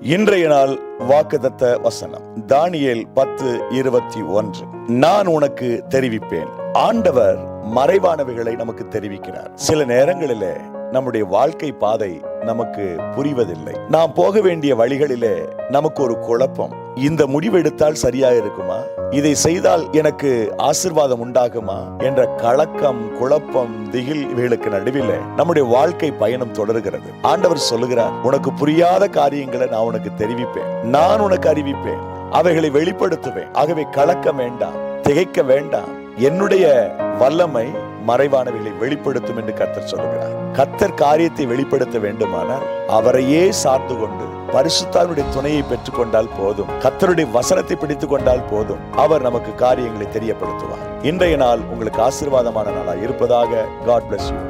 இன்றைய நாள் வாக்குத்தத்த வசனம் தானியேல் 10:21. நான் உனக்கு தெரிவிப்பேன். ஆண்டவர் மறைவானவைகளை நமக்கு தெரிவிக்கிறார். சில நேரங்களிலே நம்முடைய வாழ்க்கை பாதை நமக்கு புரிவதில்லை. நாம் போக வேண்டிய வழிகளிலே நமக்கு ஒரு குழப்பம். இந்த முடிவெடுத்தால் சரியா இருக்குமா, இதை செய்தால் எனக்கு ஆசீர்வாதம் உண்டாகுமா என்ற கலக்கம், குழப்பம், திகில் இவைகளுக்கு நடுவில் நம்முடைய வாழ்க்கை பயணம் தொடர்கிறது. ஆண்டவர் சொல்லுகிறார், உனக்கு புரியாத காரியங்களை நான் உனக்கு தெரிவிப்பேன், நான் உனக்கு அறிவிப்பேன், அவைகளை வெளிப்படுத்துவேன். ஆகவே கலக்க வேண்டாம், திகைக்க வேண்டாம். என்னுடைய வல்லமை மறைவானவைகளை வெளிப்படுத்தும் என்று கர்த்தர் சொல்லுகிறார். கர்த்தர் காரியத்தை வெளிப்படுத்த வேண்டுமானால் அவரையே சார்ந்து கொண்டு பரிசுத்தாவினுடைய துணையை பெற்றுக் கொண்டால் போதும், கர்த்தருடைய வசனத்தை பிடித்துக் கொண்டால் போதும், அவர் நமக்கு காரியங்களை தெரியப்படுத்துவார். இன்றைய நாள் உங்களுக்கு ஆசீர்வாதமான நாளாக இருப்பதாக. God bless you.